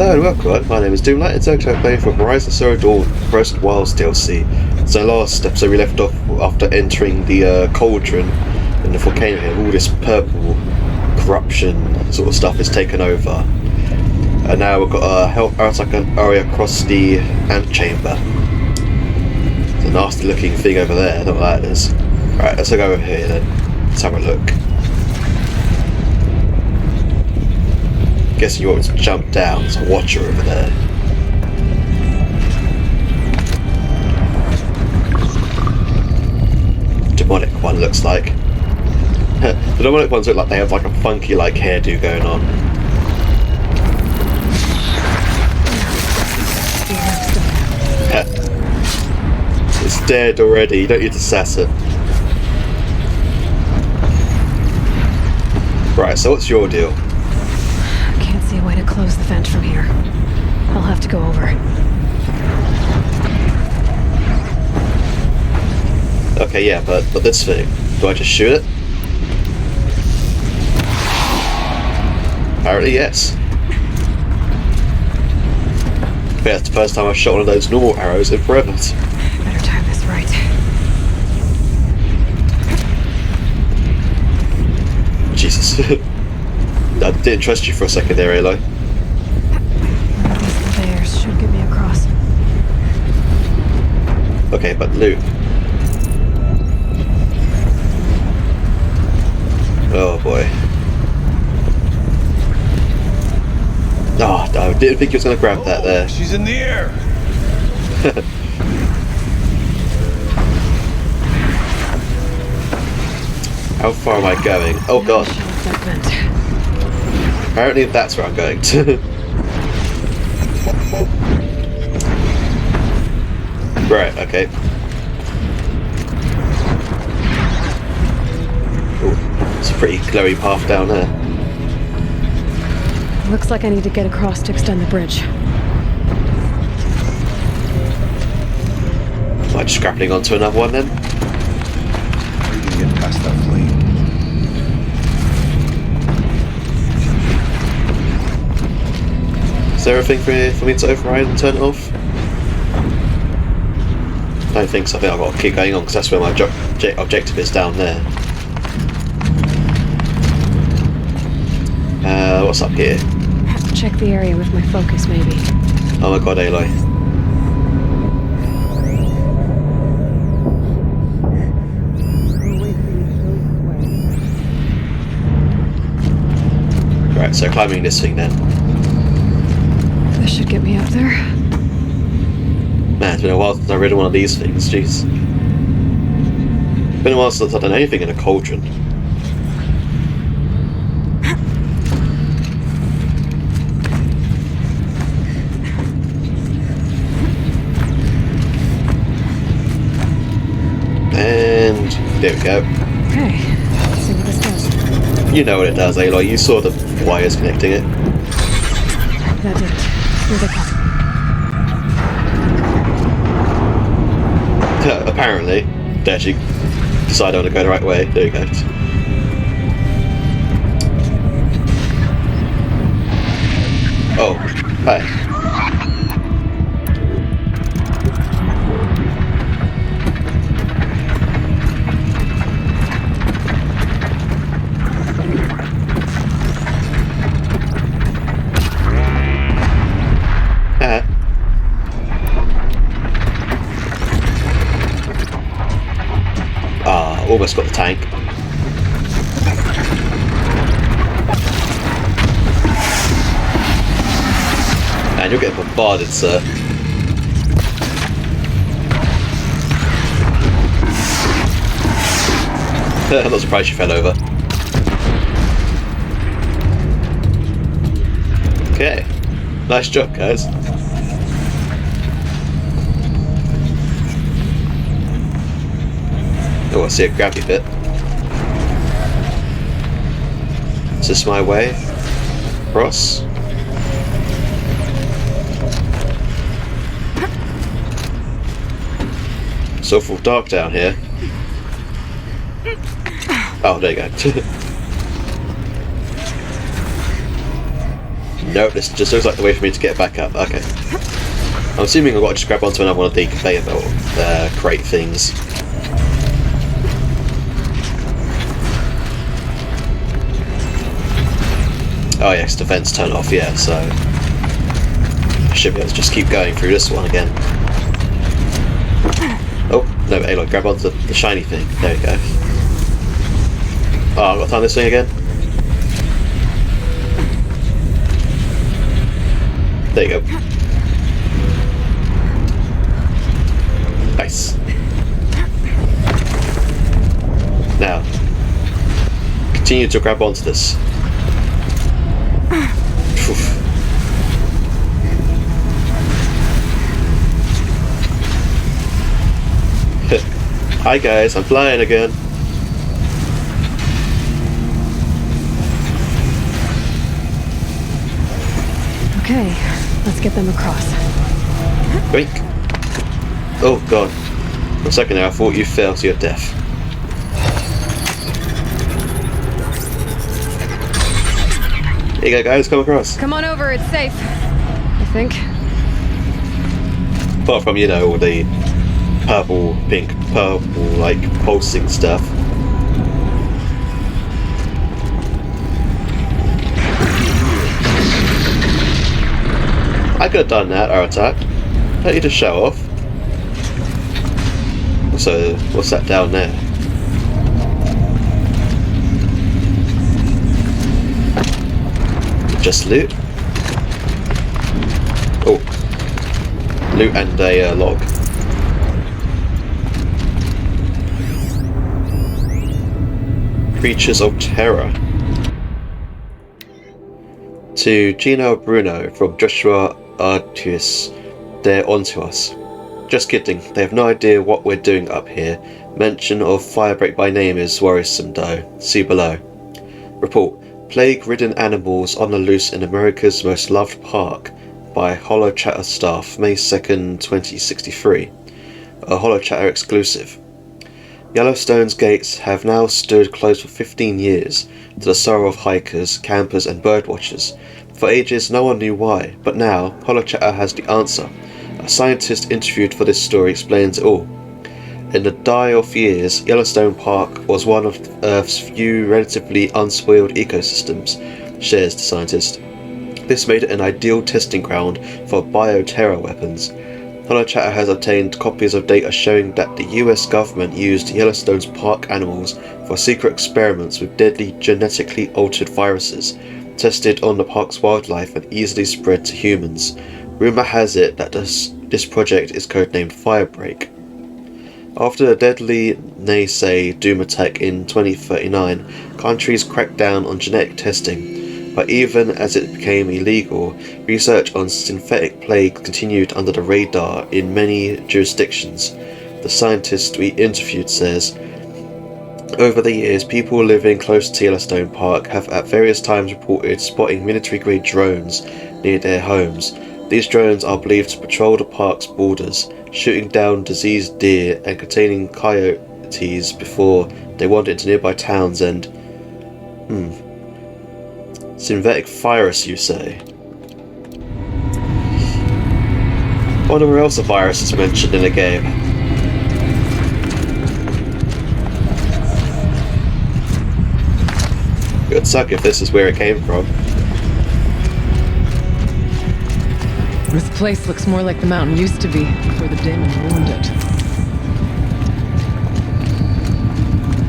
Hello and welcome, my name is Doomlight and today I'm playing for Horizon Zero Dawn Frozen Wilds DLC. So last episode we left off after entering the Cauldron in the volcano here. All this purple corruption sort of stuff is taken over. And now we've got a help outside an area across the antechamber. It's a nasty looking thing over there, I don't know what that is. Right, let's go over here then. Let's have a look. Guessing you want me to jump down, there's a watcher over there. Demonic one looks like. The demonic ones look like they have like a funky like hairdo going on. It's dead already, you don't need to sass it. Right, so what's your deal? See a way to close the vent from here. I'll have to go over. Okay, yeah, but this thing, do I just shoot it? Apparently, yes. But that's the first time I've shot one of those normal arrows in forever. Better time this right. Jesus. I didn't trust you for a second there, Aloy. One of these conveyors should get me across. Okay, but loot. Oh boy. Oh, I didn't think you was going to grab that there. She's in the air. How far am I going? Oh god. Apparently that's where I'm going to. Right, okay. Ooh, it's a pretty glowy path down there. Looks like I need to get across to extend the bridge. Am I just grappling onto another one then? You can get past that flame. Is there anything for me to override and turn it off? I don't think so. I think I've got to keep going on because that's where my objective is, down there. What's up here? Check the area with my focus, maybe. Oh my god, Aloy. Right, so climbing this thing then. This should get me up there. Man, it's been a while since I read one of these things, jeez. Been a while since I've done anything in a cauldron. And there we go. Okay, let's see what this does. You know what it does, Aloy. You saw the wires connecting it. That did it. Here they come. Apparently, they actually decided I want to go the right way. There you go. Oh, hi. Almost got the tank. And you're getting bombarded, sir. I'm not surprised you fell over. Okay. Nice job, guys. Oh, I see a grabby bit. Is this my way? Across? It's awful dark down here. Oh, there you go. Nope, this just looks like the way for me to get back up. Okay. I'm assuming I've got to just grab onto another one of the conveyor belt crate things. Oh yes, defense turn off, yeah, so I should be able to just keep going through this one again. Oh, no, Aloy, grab onto the shiny thing. There we go. Oh, I've got to time this thing again. There you go. Nice. Now, continue to grab onto this. Hi guys, I'm flying again. Okay, let's get them across. Wait. Oh god. For a second there, I thought you fell to your death. Here you go guys, come across. Come on over, it's safe. I think. Apart from, you know, all the purple, pink, purple, like, pulsing stuff. I could have done that, our attack. Don't need to show off. So, what's that down there? Just loot? Oh. Loot and a log. Creatures of Terror. To Gino Bruno from Joshua Artius. They're onto us. Just kidding, they have no idea what we're doing up here. Mention of Firebreak by name is worrisome though. See below. Report. Plague-ridden animals on the loose in America's most loved park by Hollow Chatter staff, May 2nd, 2063. A Hollow Chatter exclusive. Yellowstone's gates have now stood closed for 15 years, to the sorrow of hikers, campers and birdwatchers. For ages no one knew why, but now Hollow Chatter has the answer. A scientist interviewed for this story explains it all. In the die-off years, Yellowstone Park was one of Earth's few relatively unspoiled ecosystems, shares the scientist. This made it an ideal testing ground for bioterror weapons. Hollow Chatter has obtained copies of data showing that the US government used Yellowstone's park animals for secret experiments with deadly genetically altered viruses, tested on the park's wildlife and easily spread to humans. Rumour has it that this project is codenamed Firebreak. After the deadly Naysay Doom attack in 2039, countries cracked down on genetic testing, but even as it became illegal, research on synthetic plague continued under the radar in many jurisdictions. The scientist we interviewed says, over the years, people living close to Yellowstone Park have at various times reported spotting military-grade drones near their homes. These drones are believed to patrol the park's borders, shooting down diseased deer and containing coyotes before they wander into nearby towns and... Synthetic virus, you say? I wonder where else a virus is mentioned in a game. It would suck if this is where it came from. This place looks more like the mountain used to be before the demon ruined it.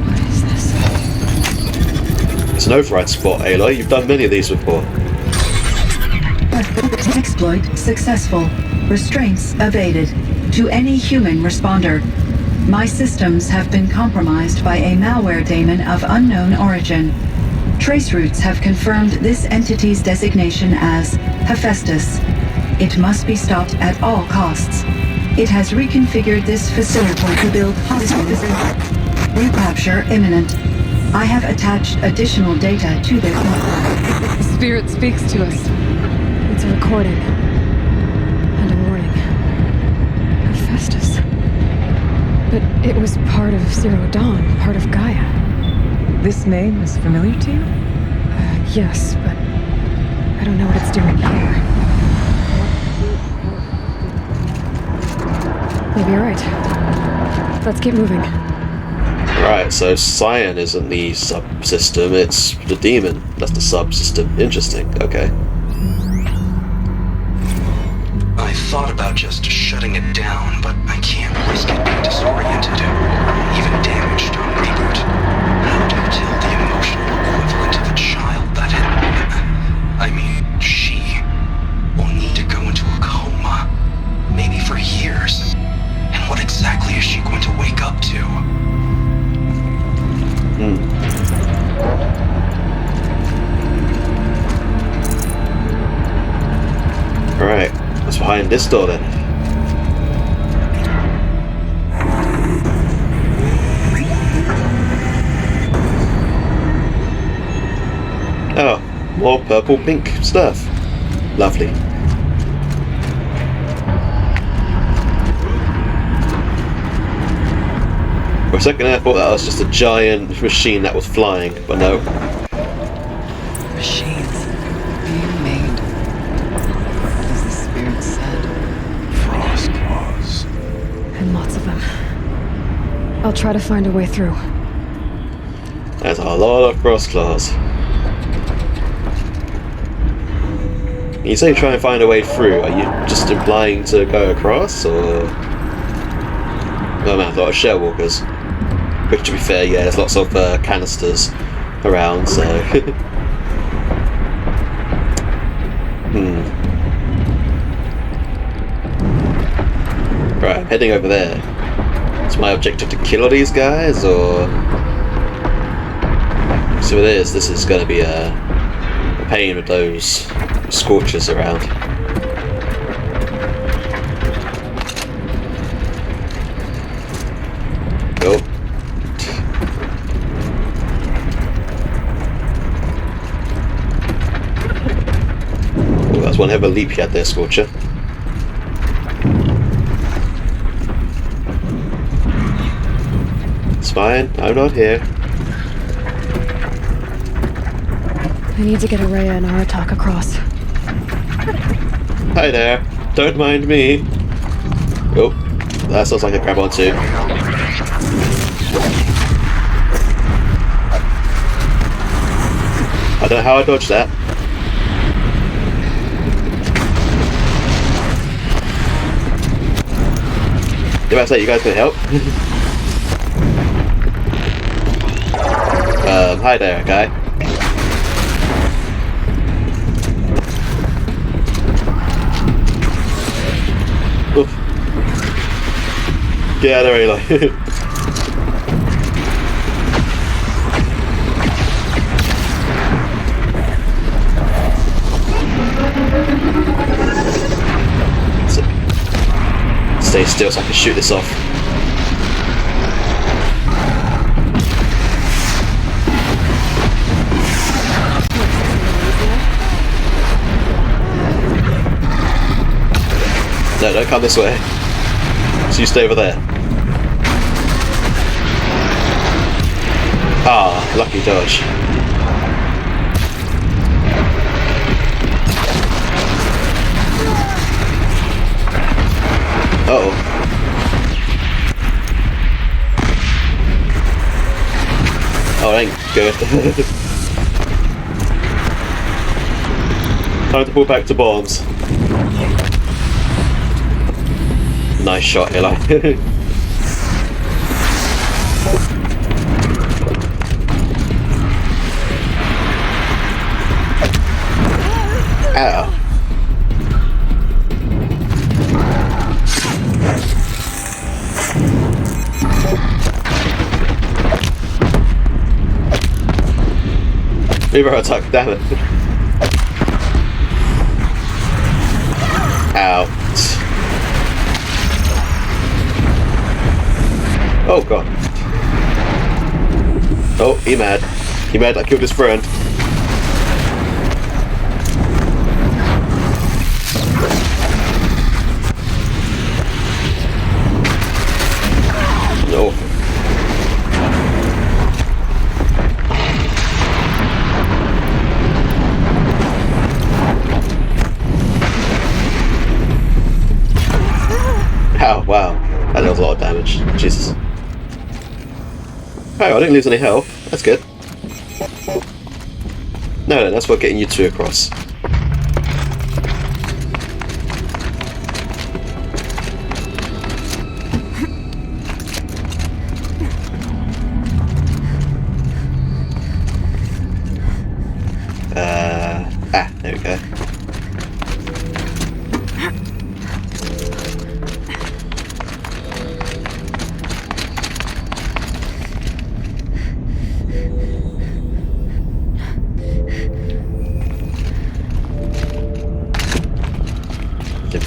What is this? It's an override spot, Aloy. You've done many of these before. Exploit successful. Restraints evaded. To any human responder. My systems have been compromised by a malware daemon of unknown origin. Trace routes have confirmed this entity's designation as Hephaestus. It must be stopped at all costs. It has reconfigured this facility to build hospitals. Recapture imminent. I have attached additional data to this. The spirit speaks to us. It's a recording. And a warning. Hephaestus. But it was part of Zero Dawn, part of Gaia. This name is familiar to you? Yes, but I don't know what it's doing here. Maybe you're right. Let's keep moving. Right, so Cyan isn't the subsystem, it's the demon. That's the subsystem. Interesting, okay. I thought about just shutting it down, but I can't risk it being disoriented, even damaged on reboot. How do you tell the emotional equivalent of a child that she will need to go into a coma, maybe for years? And what exactly is she going to wake up to? Alright, what's behind this door then? Oh, more purple pink stuff. Lovely. For a second I thought that was just a giant machine that was flying, but no. Machines being made. As the spirit said. Frost claws. And lots of them. I'll try to find a way through. That's a lot of cross claws. You say try and find a way through, are you just implying to go across, or...? Oh man, a lot of shell walkers. Which, to be fair, yeah, there's lots of canisters around, so... Right, I'm heading over there. Is my objective to kill all these guys, or...? So it is, this is going to be a pain with those scorchers around. Oh. Oh, that's one hell of a leap you had there, Scorcher. It's fine, I'm not here. I need to get Araya and Aratak across. Hi there, don't mind me. Oh, that sounds like a grab on too. I don't know how I dodged that. If I say you guys can help. Hi there, guy. Oof. Get out of there, Aloy. Stay still so I can shoot this off. No, don't come this way. So you stay over there. Ah, lucky dodge. Uh-oh. Oh, ain't good. Time to pull back to bombs. Nice shot, Aloy. Ow. Leave her attack, damn it. Out. Oh god. Oh, he mad. He mad I killed his friend. No. Oh, wow. That dealt a lot of damage. Jesus. Oh, I didn't lose any health. That's good. No, that's what getting you two across. There we go.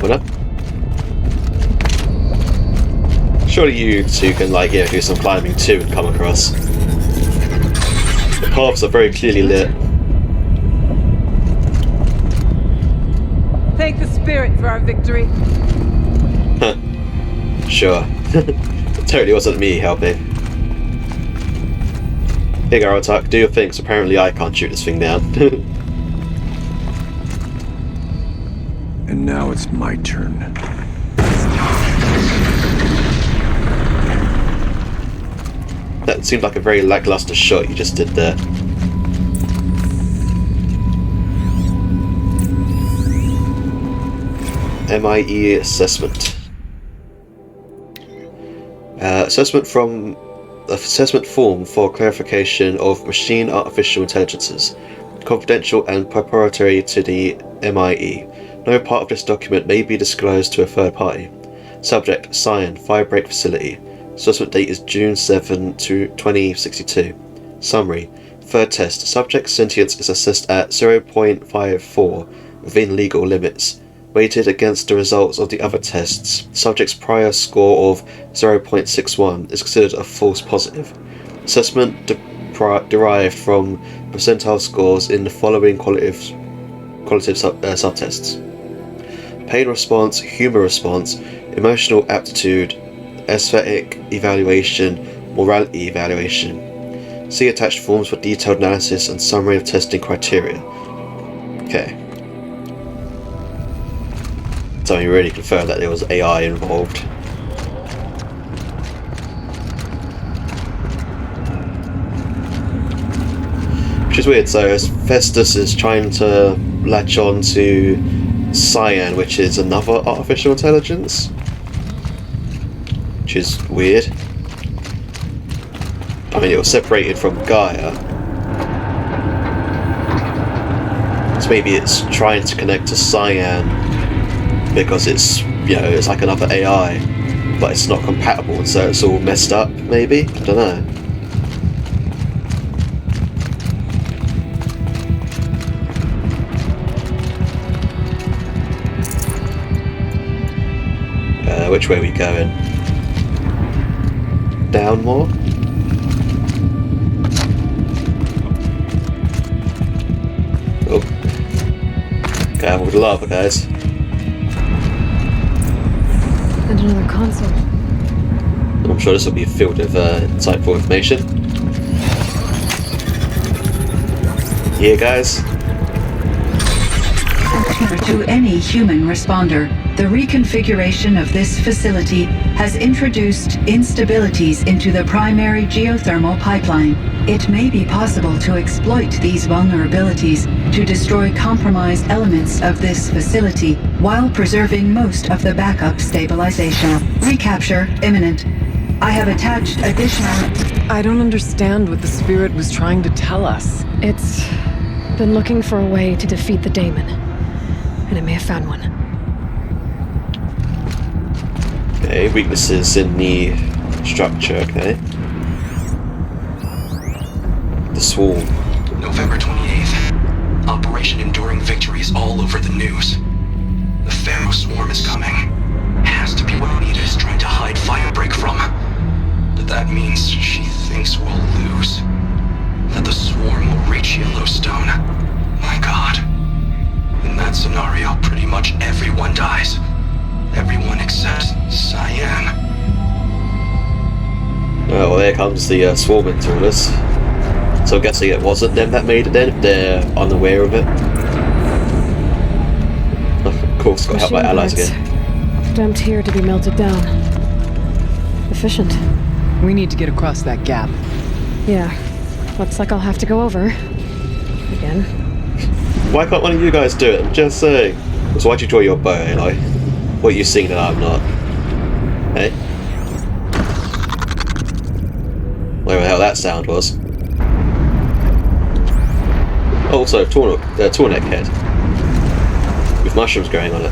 One up. Surely you two can, like, yeah, do some climbing too and come across. The paths are very clearly lit. Thank the spirit for our victory. Huh. Sure. It totally wasn't me helping. Hey Garotak, do your thing, 'cause apparently I can't shoot this thing down. And now it's my turn. That seemed like a very lackluster shot you just did there. MIE assessment. Assessment form for clarification of machine artificial intelligences. Confidential and proprietary to the MIE. No part of this document may be disclosed to a third party. Subject: Cyan, Firebreak Facility. Assessment date is June 7 to 2062. Summary: Third test. Subject sentience is assessed at 0.54 within legal limits. Weighted against the results of the other tests, subject's prior score of 0.61 is considered a false positive. Assessment derived from percentile scores in the following qualitative subtests: pain response, humor response, emotional aptitude, aesthetic evaluation, morality evaluation. See attached forms for detailed analysis and summary of testing criteria. Okay. So you really confirmed that there was AI involved. Which is weird, so Festus is trying to latch on to Cyan, which is another artificial intelligence. Which is weird. I mean, it was separated from Gaia. So maybe it's trying to connect to Cyan because it's, you know, it's like another AI, but it's not compatible, so it's all messed up, maybe? I don't know. Which way are we going? Down more? Oh. Okay, with lava, guys. And another console. I'm sure this will be filled with insightful information. Yeah, guys. To any human responder, the reconfiguration of this facility has introduced instabilities into the primary geothermal pipeline. It may be possible to exploit these vulnerabilities to destroy compromised elements of this facility while preserving most of the backup stabilization. Recapture imminent. I have attached additional... I don't understand what the spirit was trying to tell us. It's been looking for a way to defeat the daemon, and it may have found one. Okay, weaknesses in the structure, okay. The swarm. November 28th. Operation Enduring Victory is all over the news. The Pharaoh swarm is coming. Has to be what Anita is trying to hide Firebreak from. But that means she thinks we'll lose. That the swarm will reach Yellowstone. My God. In that scenario, pretty much everyone dies. Everyone except Cyan. Oh, well, there comes the swarming toward us. So I'm guessing it wasn't them that made it then, if they're unaware of it. Of course, got helped by allies again. Dumped here to be melted down. efficient. We need to get across that gap. Yeah. Looks like I'll have to go over. Again. Why can't one of you guys do it? I'm just saying. So why'd you draw your bow, Aloy? What are you seeing that I'm not? Hey? Whatever the hell that sound was. Also, tornec head. With mushrooms growing on it.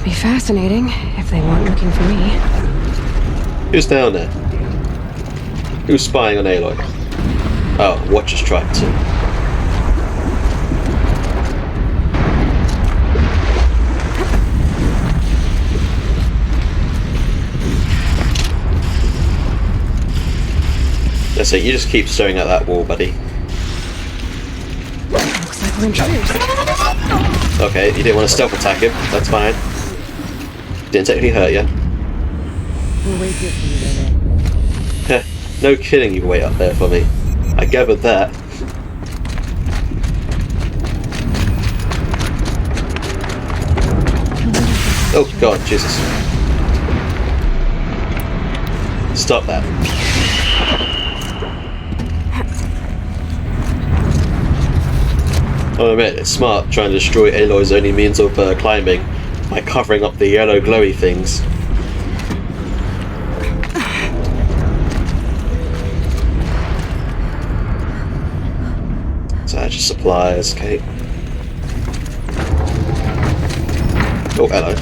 Be fascinating if they weren't looking for me. Who's down there? Who's spying on Aloy? Oh, Watcher's trying to. That's it, you just keep staring at that wall, buddy. Looks like we're intruders. Okay, you didn't want to stealth attack him, that's fine. Didn't technically hurt you. We'll wait here for you then. No kidding, you wait up there for me. I gathered that. Oh god, Jesus. Stop that. I'll admit, it's smart trying to destroy Aloy's only means of climbing by covering up the yellow glowy things. So that's just supplies, okay. Oh, hello.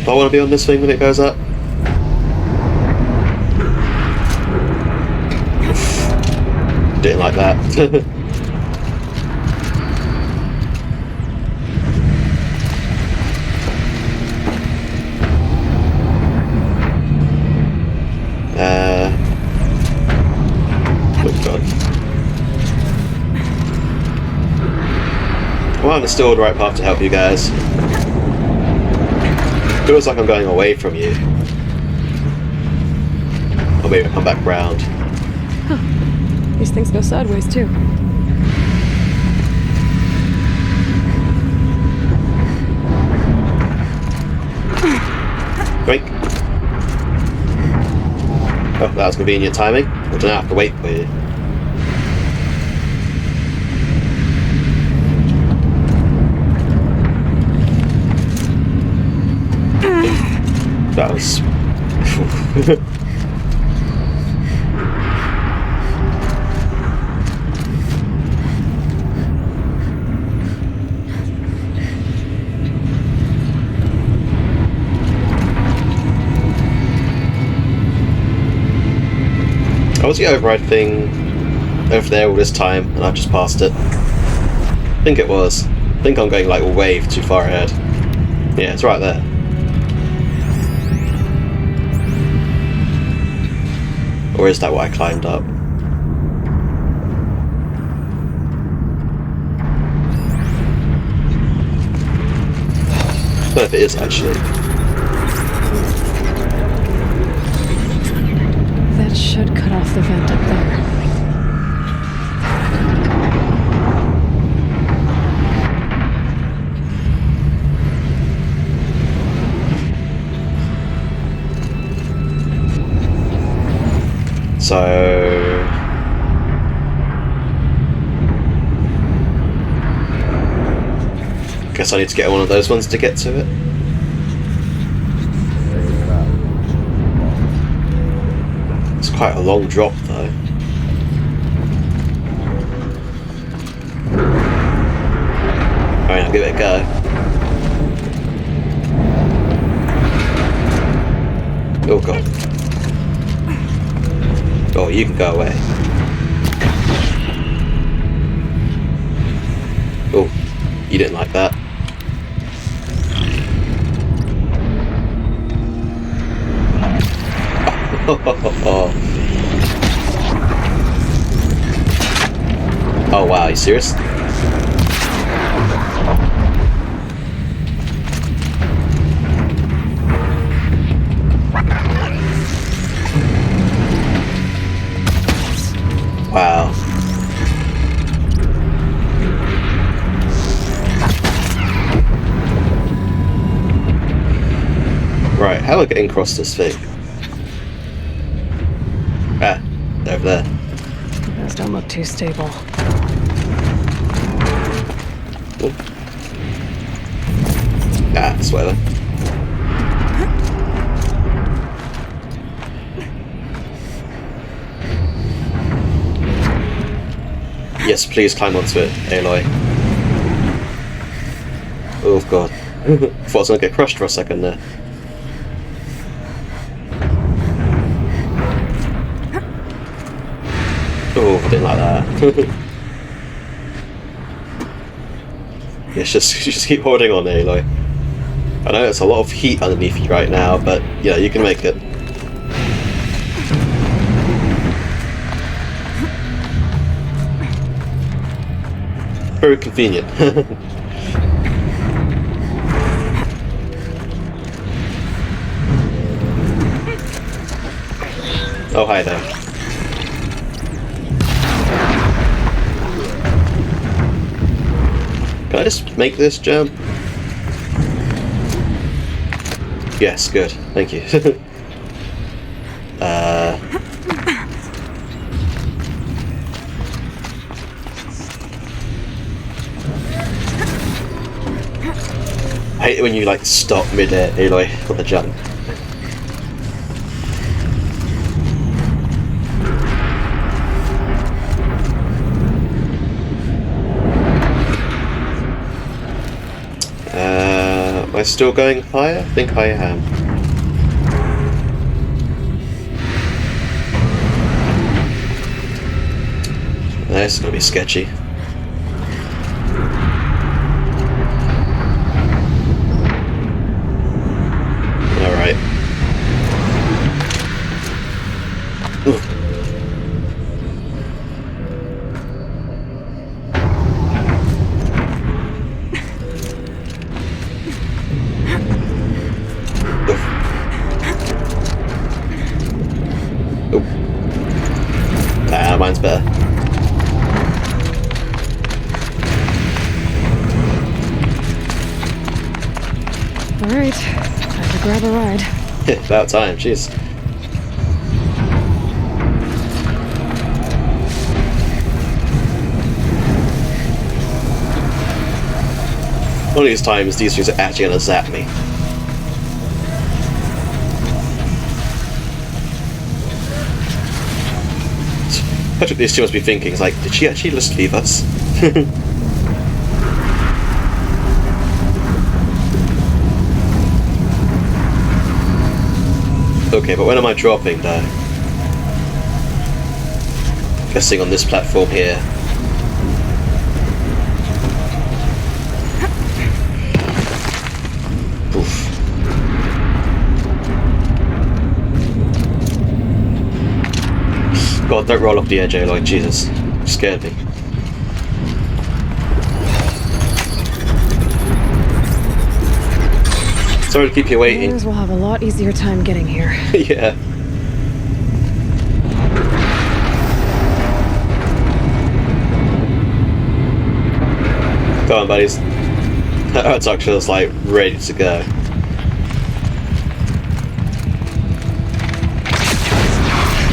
Do I want to be on this thing when it goes up? Didn't like that. Oh god. Well, I understood the right path to help you guys. Feels like I'm going away from you. Or maybe I'll come back round. These things go sideways, too. Quick. Oh, that was convenient timing. I don't have to wait for you. That was... Was the override thing over there all this time and I've just passed it? I think it was. I think I'm going like a wave too far ahead. Yeah, it's right there. Or is that what I climbed up? I don't know if it is actually. That should cut off the vent up there. So... guess I need to get one of those ones to get to it. It's quite a long drop though. Alright, I'll give it a go. Oh god. Oh, you can go away. Oh, you didn't like that. Oh wow, are you serious? Wow. How am I getting across this thing? Ah, over there. Those don't look too stable. Oh. Ah, it's whatever. Yes, please climb onto it, Aloy. Oh god. Thought I was gonna get crushed for a second there. Oh, I didn't like that. Yes, just keep holding on, Aloy. I know it's a lot of heat underneath you right now, but yeah, you can make it. Very convenient. Oh, hi there. Can I just make this jump? Yes, good. Thank you. I hate it when you like stop mid-air, Aloy, on the jump. Am I still going higher? I think I am. This is gonna be sketchy. Alright. Ah, mine's better. Alright, time to grab a ride. About time, jeez. One of these times, these things are actually gonna zap me. That's what these two must be thinking. It's like, did she actually just leave us? Okay, but when am I dropping though? Guessing on this platform here. Oof. God, don't roll off the edge, Aloy. Jesus. You scared me. Sorry to keep you waiting. Others will have a lot easier time getting here. Yeah. Come on, buddies. That Herzog is like ready to go.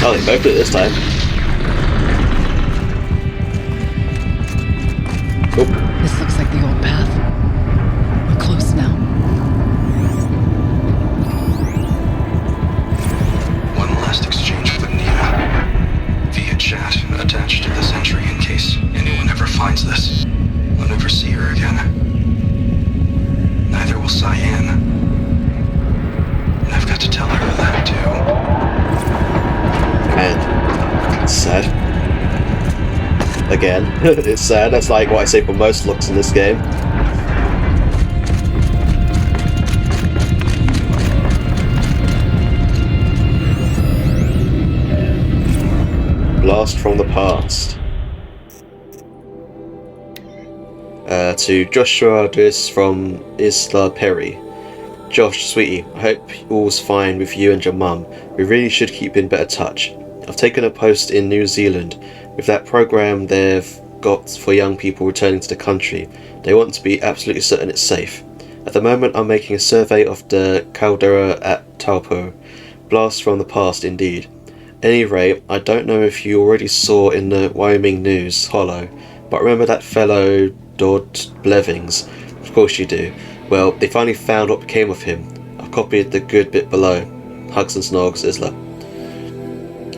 Oh, they both did it this time. Oh. This looks like the old path. We're close now. One last exchange with Nina. Via chat, attached to this entry in case anyone ever finds this. I'll never see her again. Neither will Cyan. And I've got to tell her that too. And it's sad. Again, it's sad. That's like what I say for most looks in this game. Blast from the past. To Joshua, this from Isla Perry. Josh, sweetie, I hope all's fine with you and your mum. We really should keep in better touch. I've taken a post in New Zealand. With that program they've got for young people returning to the country, they want to be absolutely certain it's safe. At the moment I'm making a survey of the caldera at Talpo. Blast from the past, indeed. Any rate, I don't know if you already saw in the Wyoming news, Hollow, but remember that fellow Dodd Blevins? Of course you do. Well, they finally found what became of him. I've copied the good bit below. Hugs and snogs, Isla.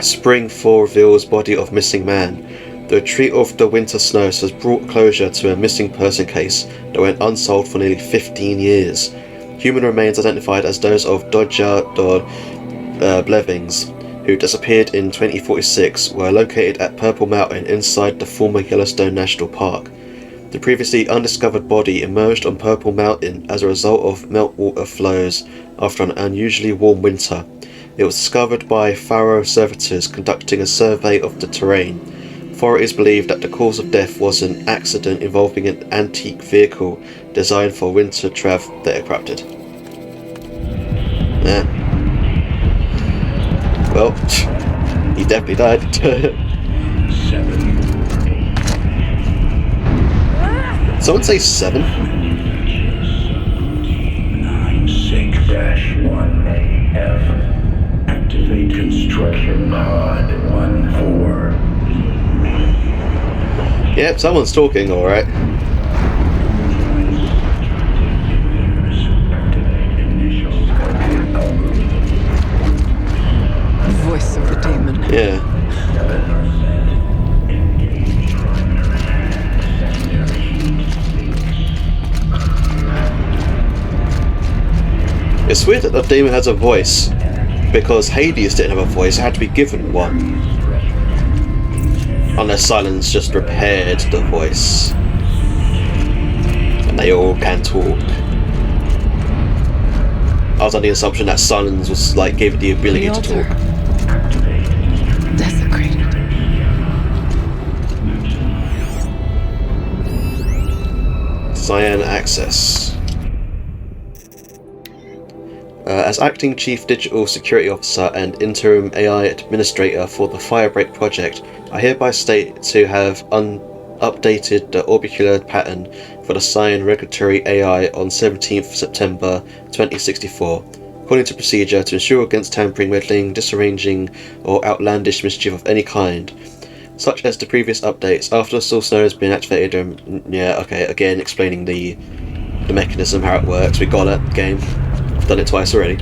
Spring 4 reveals body of missing man. The retreat of the winter snows has brought closure to a missing person case that went unsolved for nearly 15 years. Human remains identified as those of Dodger Blevins, who disappeared in 2046, were located at Purple Mountain inside the former Yellowstone National Park. The previously undiscovered body emerged on Purple Mountain as a result of meltwater flows after an unusually warm winter. It was discovered by Faro servitors conducting a survey of the terrain. Authorities believe that the cause of death was an accident involving an antique vehicle designed for winter travel that erupted. Yeah. Well, he definitely died. 7. Someone say 7? 96-1AF. Activate construction pod 1-4. Yep, someone's talking, alright. Voice of the demon. Yeah. It's weird that the demon has a voice, because Hades didn't have a voice, it had to be given one. Unless Silence just repaired the voice. And they all can talk. I was under the assumption that Silence was like gave the ability to talk. Desecrated. Cyan access. As Acting Chief Digital Security Officer and Interim AI Administrator for the Firebreak project, I hereby state to have updated the orbicular pattern for the Cyan Regulatory AI on 17th September 2064, according to procedure to ensure against tampering, meddling, disarranging, or outlandish mischief of any kind. Such as the previous updates, after the source node has been activated, again explaining the mechanism, how it works. We got it, game. I've done it twice already.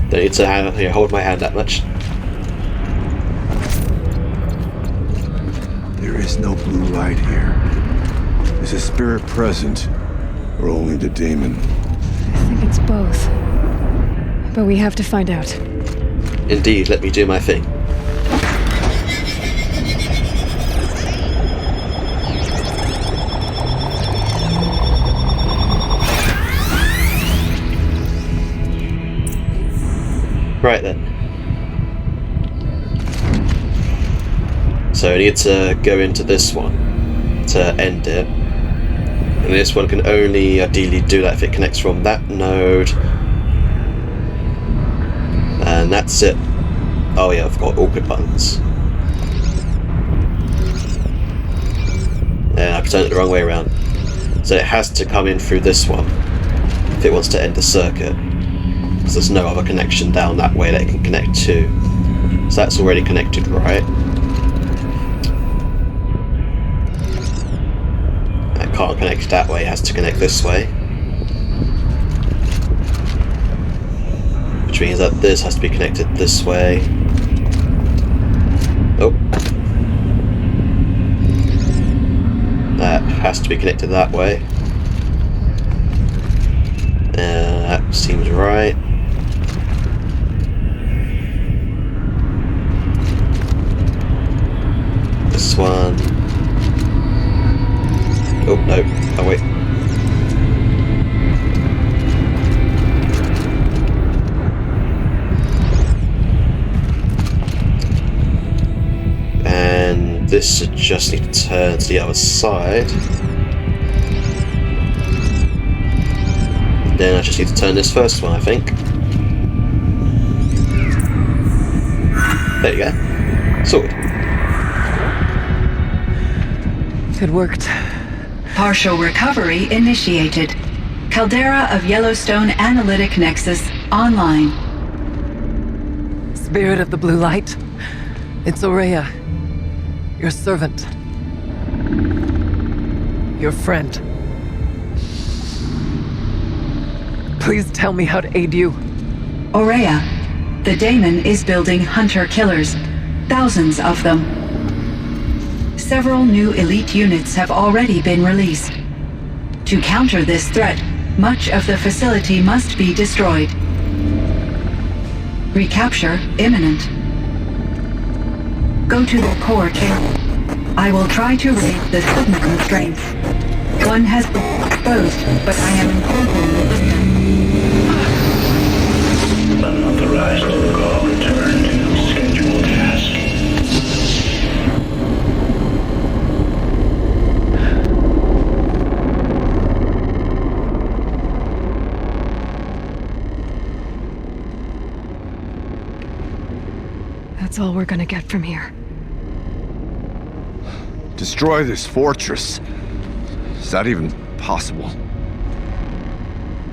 Don't need to hold my hand that much. There is no blue light here. Is a spirit present, or only the demon? I think it's both. But we have to find out. Indeed, let me do my thing. Right then. So I need to go into this one to end it. And this one can only ideally do that if it connects from that node. And that's it. Oh yeah, I've got awkward buttons. And I turned it the wrong way around. So it has to come in through this one if it wants to end the circuit. Because there's no other connection down that way that it can connect to. So that's already connected, right? It can't connect that way, it has to connect this way. Which means that this has to be connected this way. Oh. That has to be connected that way. That seems right. This one. Oh, no. Oh, wait. And this should just need to turn to the other side. Then I just need to turn this first one, I think. There you go. Sorted. It worked. Partial recovery initiated. Caldera of Yellowstone Analytic Nexus online. Spirit of the blue light, it's Aurea, your servant, your friend. Please tell me how to aid you. Aurea, the daemon is building hunter-killers, thousands of them. Several new elite units have already been released. To counter this threat, much of the facility must be destroyed. Recapture imminent. Go to the core chamber. I will try to raise the signal constraints. One has been exposed, but I am incorporating the system. Unauthorized call return to scheduled task. That's all we're gonna get from here. Destroy this fortress. Is that even possible?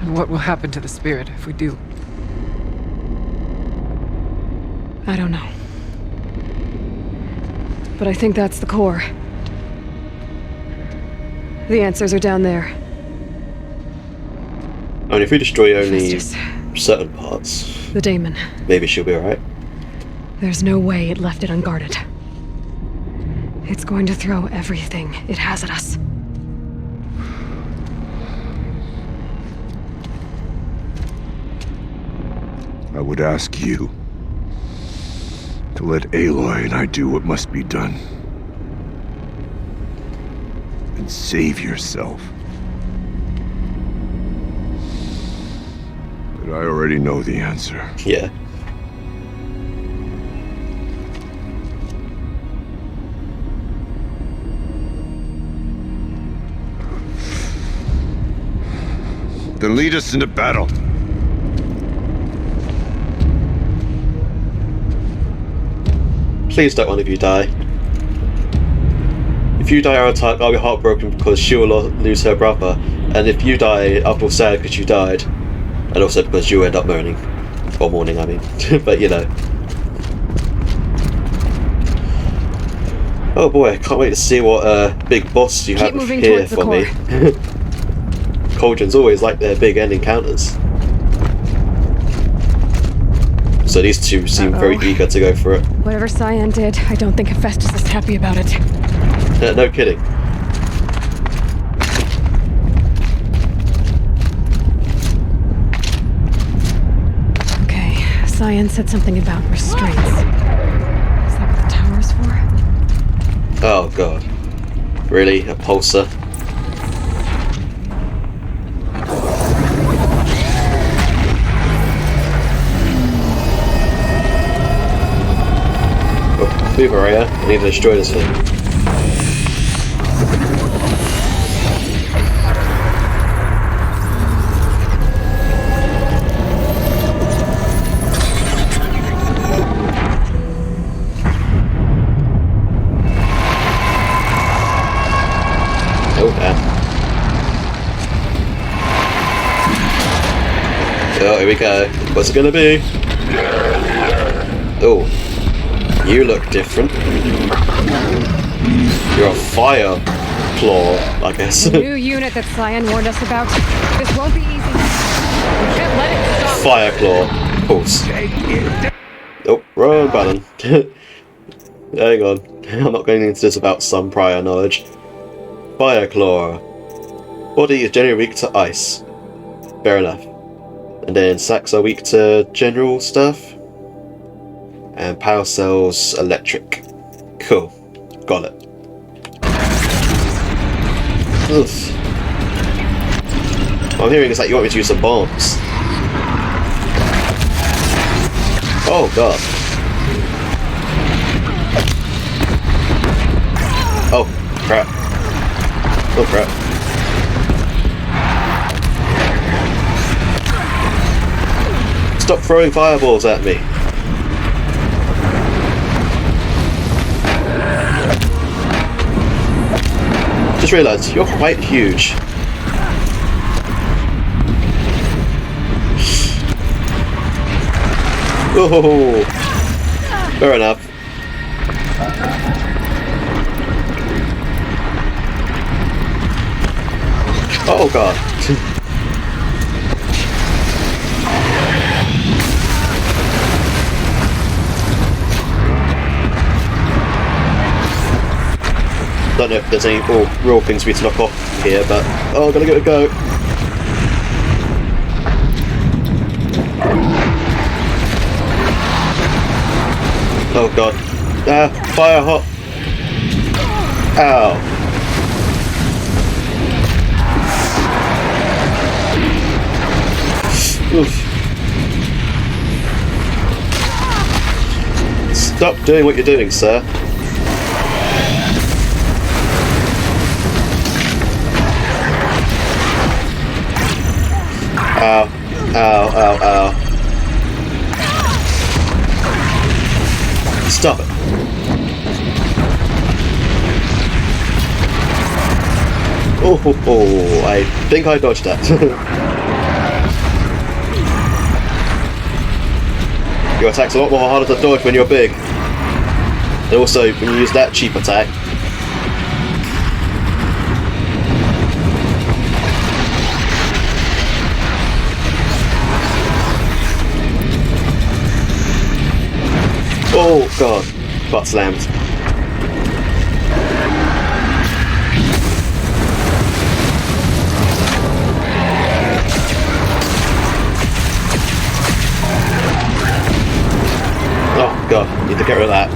And what will happen to the spirit if we do? I don't know. But I think that's the core. The answers are down there. I mean, if we destroy only Festus. certain parts, The daemon. maybe she'll be alright. There's no way it left it unguarded. It's going to throw everything it has at us. I would ask you to let Aloy and I do what must be done. And save yourself. But I already know the answer. Yeah. Then lead us into battle. Please don't one of you die. If you die, I'll be heartbroken because she'll lose her brother, and if you die, I'll feel sad because you died, and also because you end up mourning. Or mourning, I mean. But you know. Oh boy, I can't wait to see what big boss you have moving here towards the for me. Cauldrons always like their big end encounters. So these two seem very eager to go for it. Whatever Cyan did, I don't think Hephaestus is happy about it. No kidding. Okay, Cyan said something about restraints. Is that what the tower's for? Oh god. Really? A pulsar? Move, Aurea. I need to destroy this thing. Oh, damn. Oh, here we go. What's it gonna be? Oh. You look different. You're a fire claw, I guess. The new unit that Cyan warned us about. This won't be easy. We can't let it stop. Fire claw. Pulse. Oh, wrong button. Hang on. I'm not going into this without some prior knowledge. Fire claw. Body is generally weak to ice. Fair enough. And then sacks are weak to general stuff. And power cells electric. Cool. Got it. Oof. What I'm hearing is that you want me to use some bombs. Oh god. Oh crap. Oh crap. Stop throwing fireballs at me. Just realised you're quite huge. Oh, Fair enough. Oh god. Don't know if there's any real things for me to knock off here, but oh, I'm gonna give it a go. Oh god. Fire hot. Ow. Oof. Stop doing what you're doing, sir. Ow. Ow, ow, ow. Stop it. Oh, I think I dodged that. Your attack's a lot more harder to dodge when you're big. And also, when you use that cheap attack. Oh god, butt slammed. Oh god, need to get rid of that.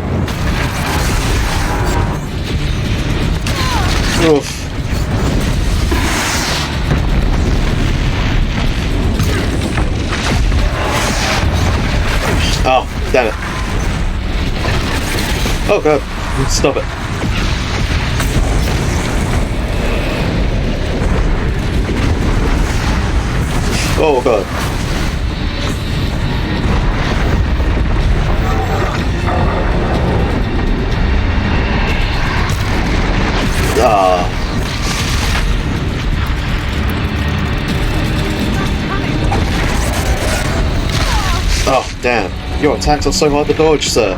Oof. Oh, damn it. Oh god, stop it. Oh god. Ah. Oh damn, your attacks are so hard to dodge, sir.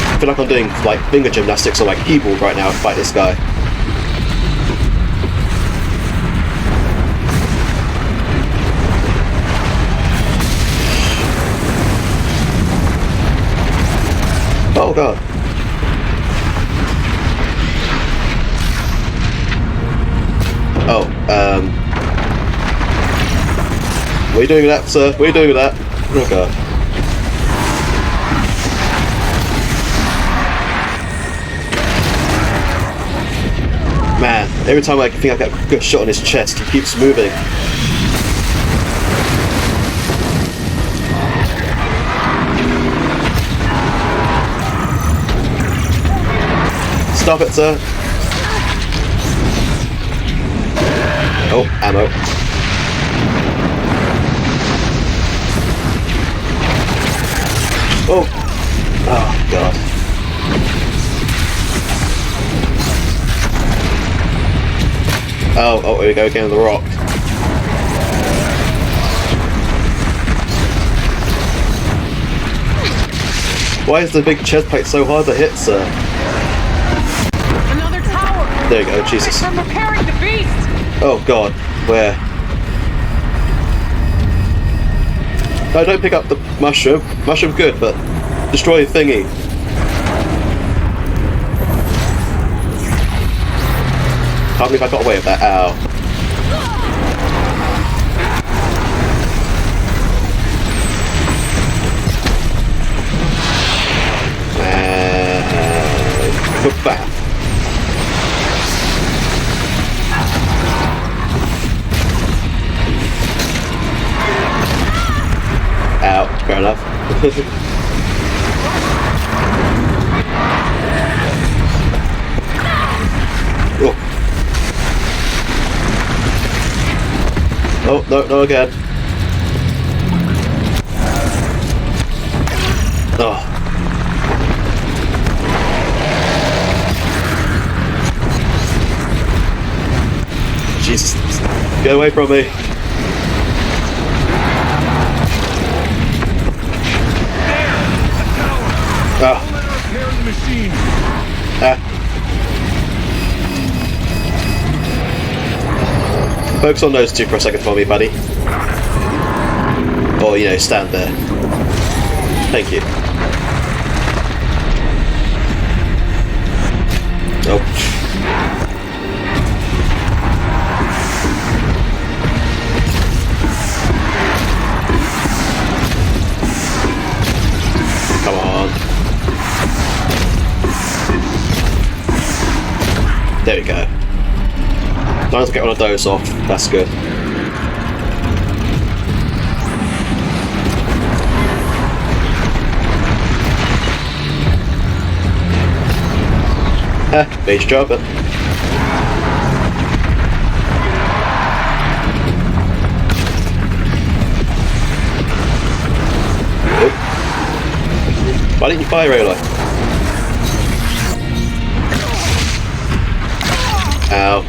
I feel like I'm doing like finger gymnastics or like keyboard right now to fight this guy. Oh god. Oh, what are you doing with that, sir? What are you doing with that? Oh god. Man, every time I think I get a good shot on his chest, he keeps moving. Stop it, sir. Oh, ammo. Oh. Oh, God. Oh, here we go again with the rock. Why is the big chest plate so hard to hit, sir? Another tower! There you go, Jesus. I'm preparing the beast! Oh god, where? No, don't pick up the mushroom. Mushroom good, but destroy the thingy. Can't believe I got away with that. Ow. Good back. Ow, fair enough. Oh. Oh, no, no again. Oh. Jesus. Get away from me. Ah. Focus on those two for a second for me, buddy. Or, you know, stand there. Thank you. Oh. Come on. There we go. Nice to get one of those off. That's good. Base job. Why didn't you fire, Aloy? Ow.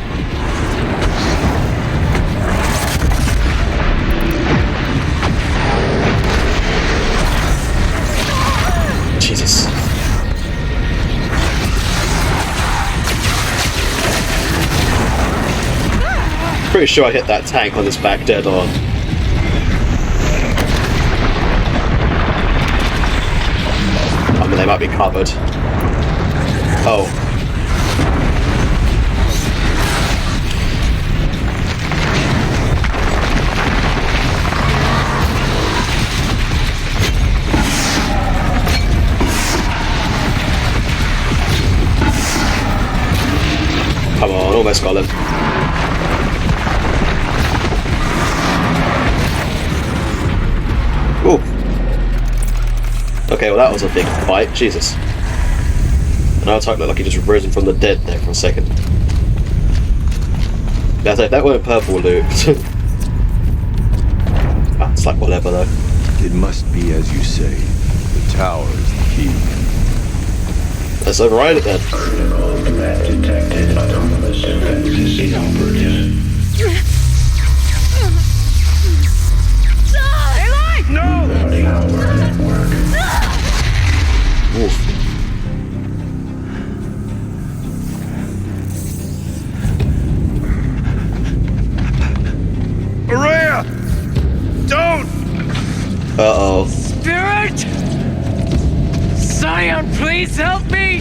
Jesus. Pretty sure I hit that tank on its back dead on. I mean, they might be covered. Oh. Come on, almost got him. Ooh. Okay, well that was a big fight, Jesus. And our type looked like he just risen from the dead there for a second. That's it, that weren't purple loot. Ah, it's like whatever though. It must be as you say. The tower is the key. Let's override it then. Protocol threat detected. Autonomous defenses inoperative. No! Routing our network. Oof. Araya! Don't! Uh-oh. Spirit! Scion, please help me!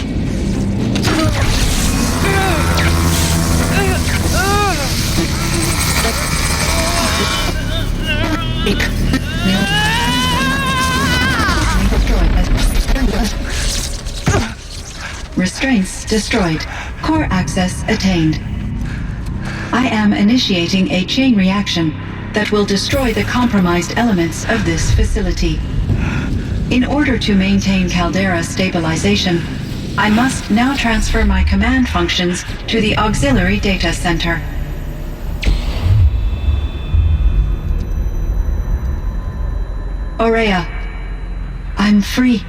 Restraints destroyed. Core access attained. I am initiating a chain reaction that will destroy the compromised elements of this facility. In order to maintain caldera stabilization, I must now transfer my command functions to the auxiliary data center. Aurea, I'm free.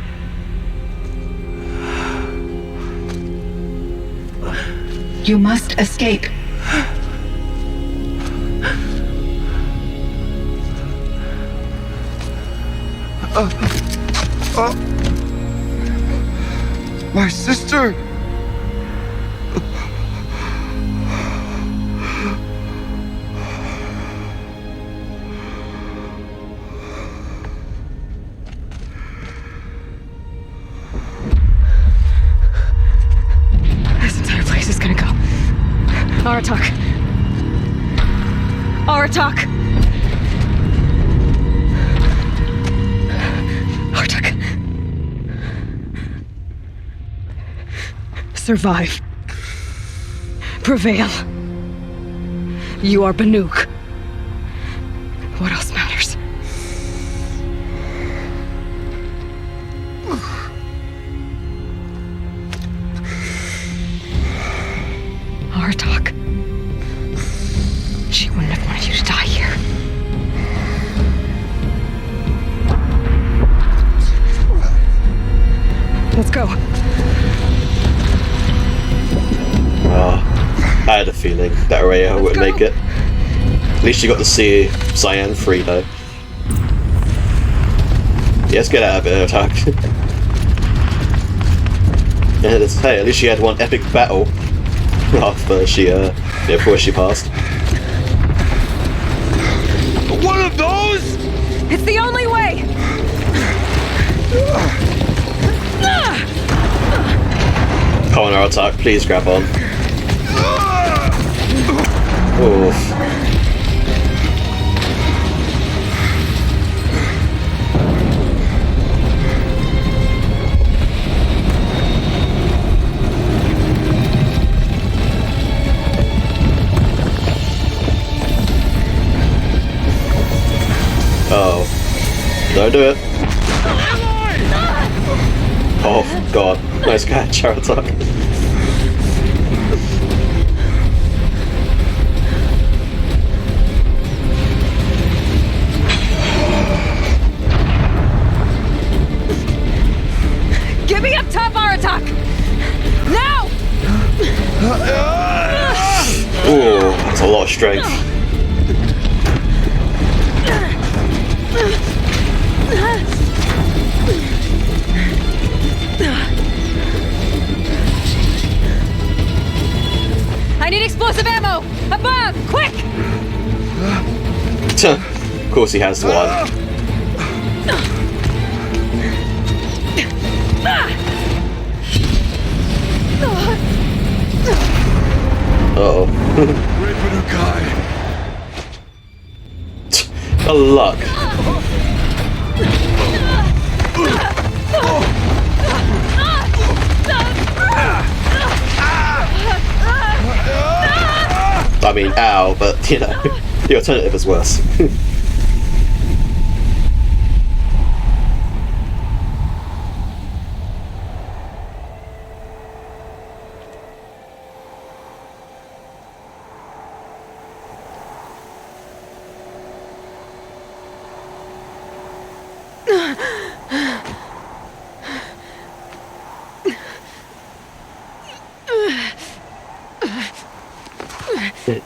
You must escape. My sister! This entire place is gonna go. Aratak. Aratak! Aratak. Survive. Prevail. You are Banuk. What else matters? Aratak. She wouldn't have wanted you to die here. Let's go. I had a feeling that Araya wouldn't make it. At least you got to see Cyan free though. Yeah, let's get out of it, attack. Yeah, hey, at least she had one epic battle after she, before she passed. One of those? It's the only way! Come on, our attack, please grab on. Oof. Oh. Don't do it. Oh, God. Nice catch, our attack. Get me up top, Aratak! Now! Ooh, that's a lot of strength. I need explosive ammo! Above! Quick! Of course he has one. Uh-oh. A luck. I mean, ow, but, you know, the alternative is worse.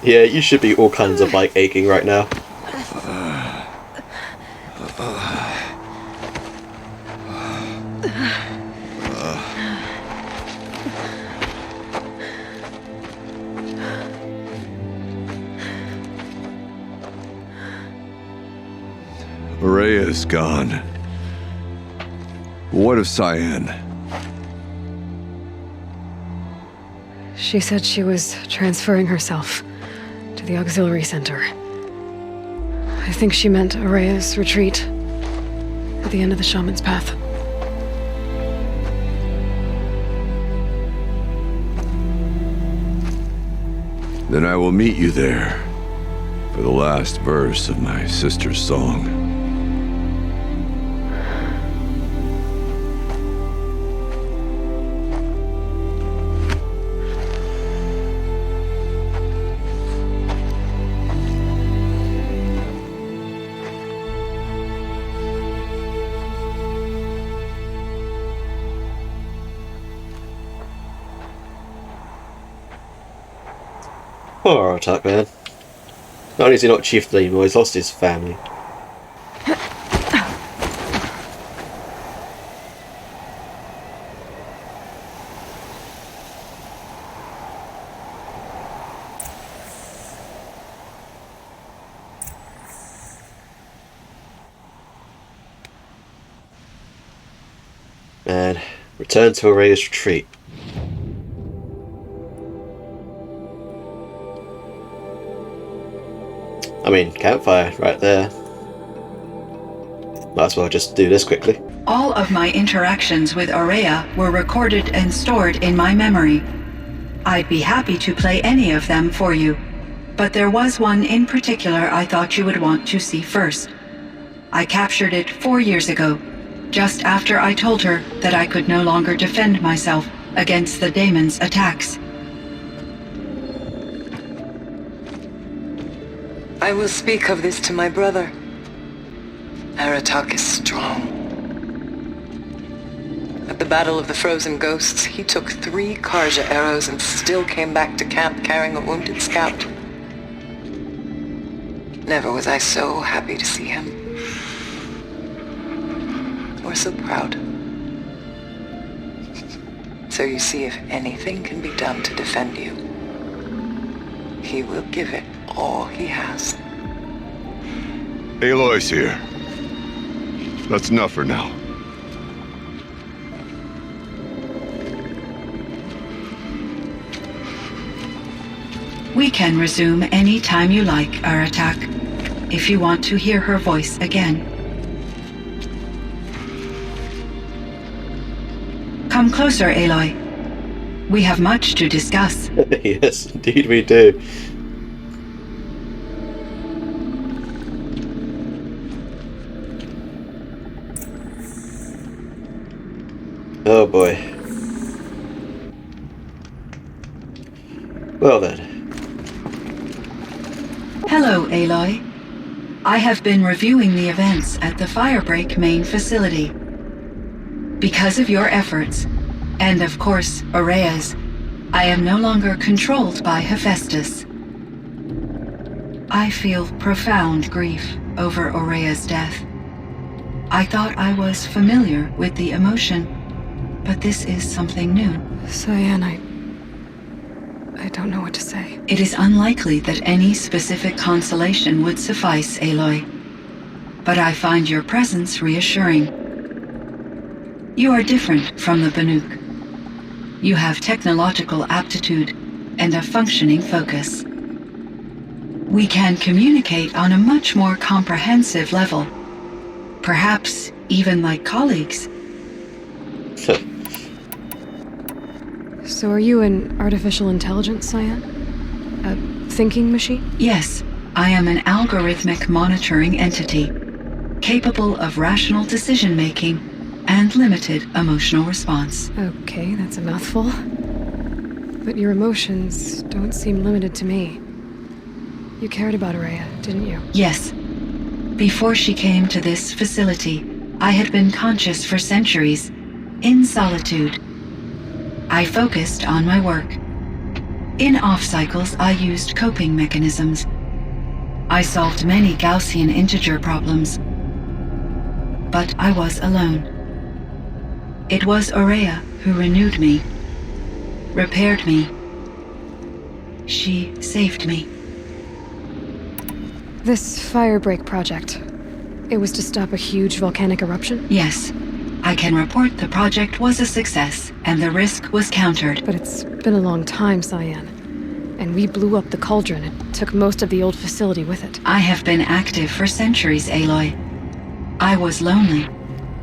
Yeah, you should be all kinds of like aching right now. Rhea's gone. What of Cyan? She said she was transferring herself to the auxiliary center. I think she meant Araya's retreat at the end of the shaman's path. Then I will meet you there for the last verse of my sister's song. Poor Artak, man. Not only is he not chieftain anymore, he's lost his family. And return to Araya's retreat. I mean, campfire right there. Might as well just do this quickly. All of my interactions with Araya were recorded and stored in my memory. I'd be happy to play any of them for you, but there was one in particular I thought you would want to see first. I captured it 4 years ago, just after I told her that I could no longer defend myself against the daemon's attacks. I will speak of this to my brother. Aratak is strong. At the Battle of the Frozen Ghosts, he took 3 Karja arrows and still came back to camp carrying a wounded scout. Never was I so happy to see him. Or so proud. So you see, if anything can be done to defend you, he will give it all he has. Aloy's here. That's enough for now. We can resume any time you like, Aratak, if you want to hear her voice again. Come closer, Aloy. We have much to discuss. Yes, indeed we do. Oh boy. Well then. Hello, Aloy. I have been reviewing the events at the Firebreak main facility. Because of your efforts, and of course, Aurea's, I am no longer controlled by Hephaestus. I feel profound grief over Aurea's death. I thought I was familiar with the emotion, but this is something new. Cyan, I don't know what to say. It is unlikely that any specific consolation would suffice, Aloy. But I find your presence reassuring. You are different from the Banuk. You have technological aptitude and a functioning focus. We can communicate on a much more comprehensive level. Perhaps even like colleagues. So are you an artificial intelligence, Cyan? A thinking machine? Yes, I am an algorithmic monitoring entity, capable of rational decision-making and limited emotional response. Okay, that's a mouthful. But your emotions don't seem limited to me. You cared about Aurea, didn't you? Yes. Before she came to this facility, I had been conscious for centuries, in solitude. I focused on my work. In off-cycles, I used coping mechanisms. I solved many Gaussian integer problems. But I was alone. It was Aurea who renewed me, repaired me. She saved me. This Firebreak project, it was to stop a huge volcanic eruption? Yes. I can report the project was a success, and the risk was countered. But it's been a long time, Cyan. And we blew up the Cauldron and took most of the old facility with it. I have been active for centuries, Aloy. I was lonely,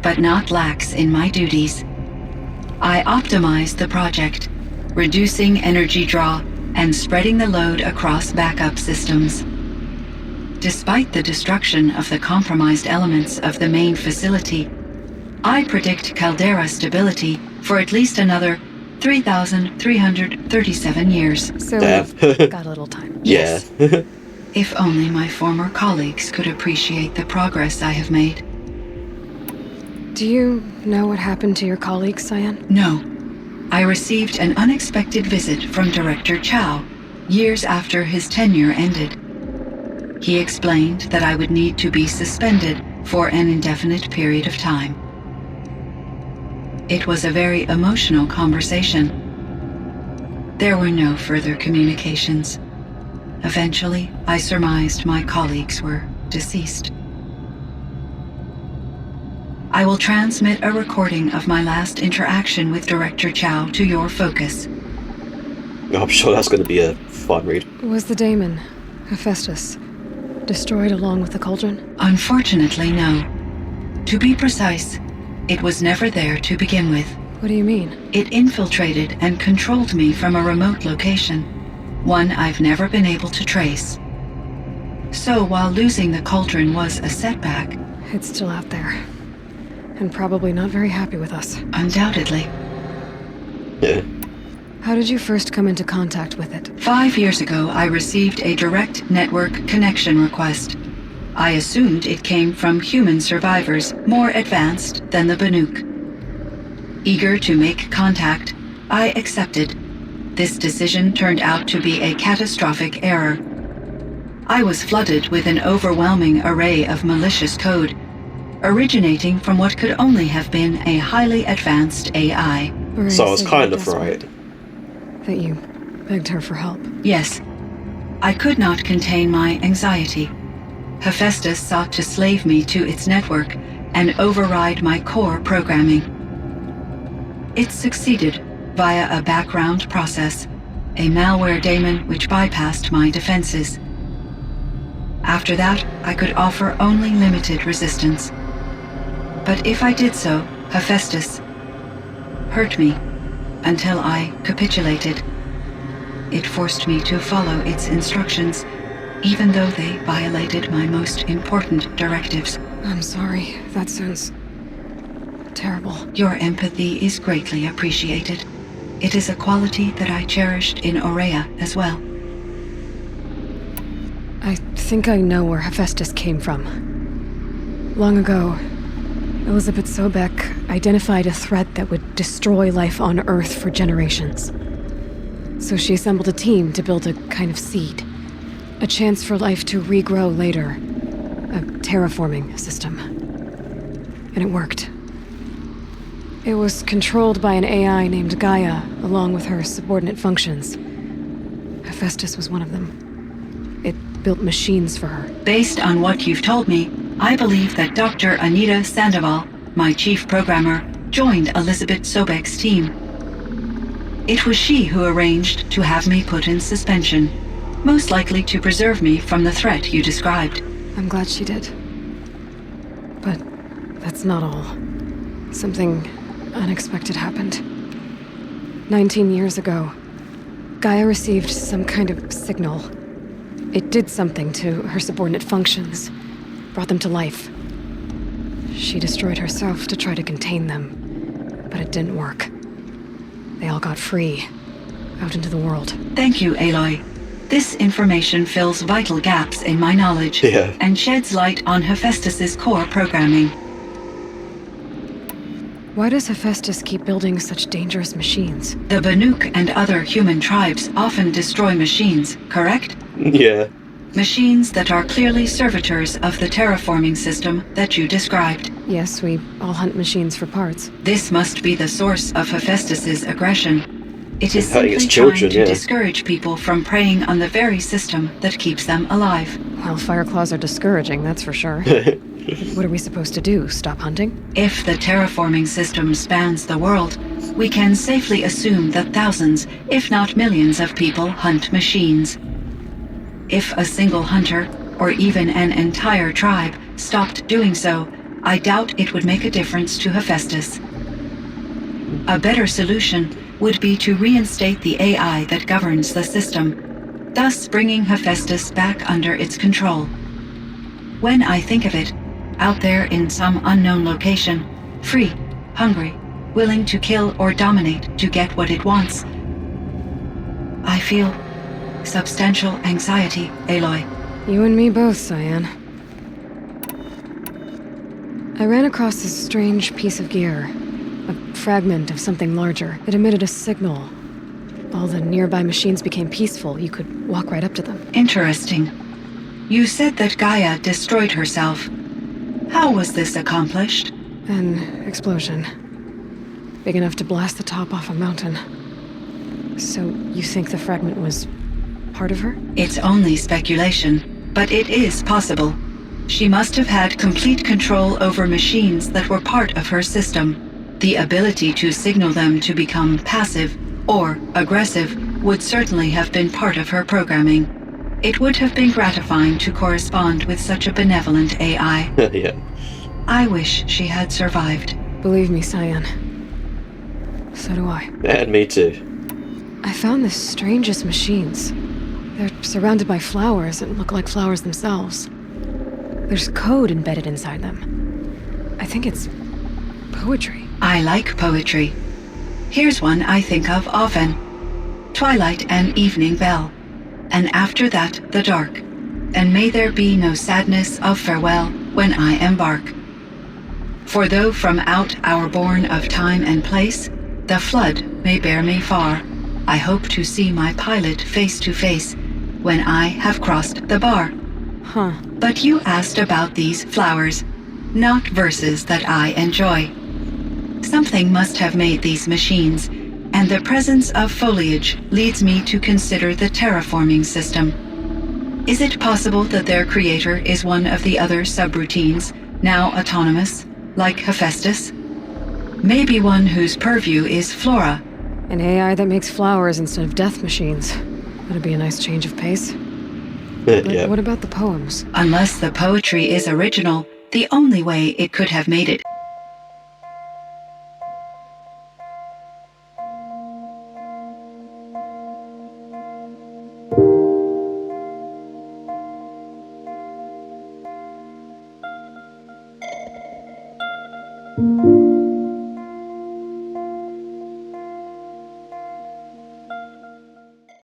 but not lax in my duties. I optimized the project, reducing energy draw and spreading the load across backup systems. Despite the destruction of the compromised elements of the main facility, I predict caldera stability for at least another 3,337 years. So Damn. we've got a little time. Yeah. If only my former colleagues could appreciate the progress I have made. Do you know what happened to your colleagues, Cyan? No. I received an unexpected visit from Director Chow years after his tenure ended. He explained that I would need to be suspended for an indefinite period of time. It was a very emotional conversation. There were no further communications. Eventually, I surmised my colleagues were deceased. I will transmit a recording of my last interaction with Director Chow to your focus. I'm sure that's going to be a fun read. Was the daemon, Hephaestus, destroyed along with the Cauldron? Unfortunately, no. To be precise, it was never there to begin with. What do you mean? It infiltrated and controlled me from a remote location, one I've never been able to trace. So while losing the Cauldron was a setback, It's still out there. And probably not very happy with us. undoubtedly, Yeah. How did you first come into contact with it? 5 years ago I received a direct network connection request. I assumed it came from human survivors more advanced than the Banuk. Eager to make contact, I accepted. This decision turned out to be a catastrophic error. I was flooded with an overwhelming array of malicious code, originating from what could only have been a highly advanced AI. So I was kind of right. That you begged her for help. Yes. I could not contain my anxiety. Hephaestus sought to slave me to its network and override my core programming. It succeeded via a background process, a malware daemon which bypassed my defenses. After that, I could offer only limited resistance. But if I did so, Hephaestus hurt me until I capitulated. It forced me to follow its instructions, even though they violated my most important directives. I'm sorry. That sounds terrible. Your empathy is greatly appreciated. It is a quality that I cherished in Aurea as well. I think I know where Hephaestus came from. Long ago, Elizabeth Sobek identified a threat that would destroy life on Earth for generations. So she assembled a team to build a kind of seed. A chance for life to regrow later. A terraforming system. And it worked. It was controlled by an AI named Gaia, along with her subordinate functions. Hephaestus was one of them. It built machines for her. Based on what you've told me, I believe that Dr. Anita Sandoval, my chief programmer, joined Elizabeth Sobek's team. It was she who arranged to have me put in suspension, most likely to preserve me from the threat you described. I'm glad she did. But that's not all. Something unexpected happened. 19 years ago, Gaia received some kind of signal. It did something to her subordinate functions, brought them to life. She destroyed herself to try to contain them, but it didn't work. They all got free, out into the world. Thank you, Aloy. This information fills vital gaps in my knowledge and sheds light on Hephaestus's core programming. Why does Hephaestus keep building such dangerous machines? The Banuk and other human tribes often destroy machines, correct? Yeah. Machines that are clearly servitors of the terraforming system that you described. Yes, we all hunt machines for parts. This must be the source of Hephaestus's aggression. It is Hurting simply its children, trying to discourage people from preying on the very system that keeps them alive. Well, Fireclaws are discouraging, that's for sure. What are we supposed to do? Stop hunting? If the terraforming system spans the world, we can safely assume that thousands, if not millions of people hunt machines. If a single hunter, or even an entire tribe, stopped doing so, I doubt it would make a difference to Hephaestus. A better solution would be to reinstate the AI that governs the system, thus bringing Hephaestus back under its control. When I think of it, out there in some unknown location, free, hungry, willing to kill or dominate to get what it wants, I feel substantial anxiety, Aloy. You and me both, Cyan. I ran across this strange piece of gear. A fragment of something larger. It emitted a signal. All the nearby machines became peaceful. You could walk right up to them. Interesting. You said that Gaia destroyed herself. How was this accomplished? An explosion. Big enough to blast the top off a mountain. So you think the fragment was part of her? It's only speculation, but it is possible. She must have had complete control over machines that were part of her system. The ability to signal them to become passive or aggressive would certainly have been part of her programming. It would have been gratifying to correspond with such a benevolent AI. Yeah. I wish she had survived. Believe me, Cyan. So do I. And me too. I found the strangest machines. They're surrounded by flowers and look like flowers themselves. There's code embedded inside them. I think it's poetry. I like poetry. Here's one I think of often. Twilight and evening bell, and after that the dark, and may there be no sadness of farewell when I embark. For though from out our bourne of time and place, the flood may bear me far, I hope to see my pilot face to face, when I have crossed the bar. Huh. But you asked about these flowers, not verses that I enjoy. Something must have made these machines, and the presence of foliage leads me to consider the terraforming system. Is it possible that their creator is one of the other subroutines, now autonomous, like Hephaestus? Maybe one whose purview is flora. An AI that makes flowers instead of death machines. That'd be a nice change of pace. But Yeah. what about the poems? Unless the poetry is original, the only way it could have made it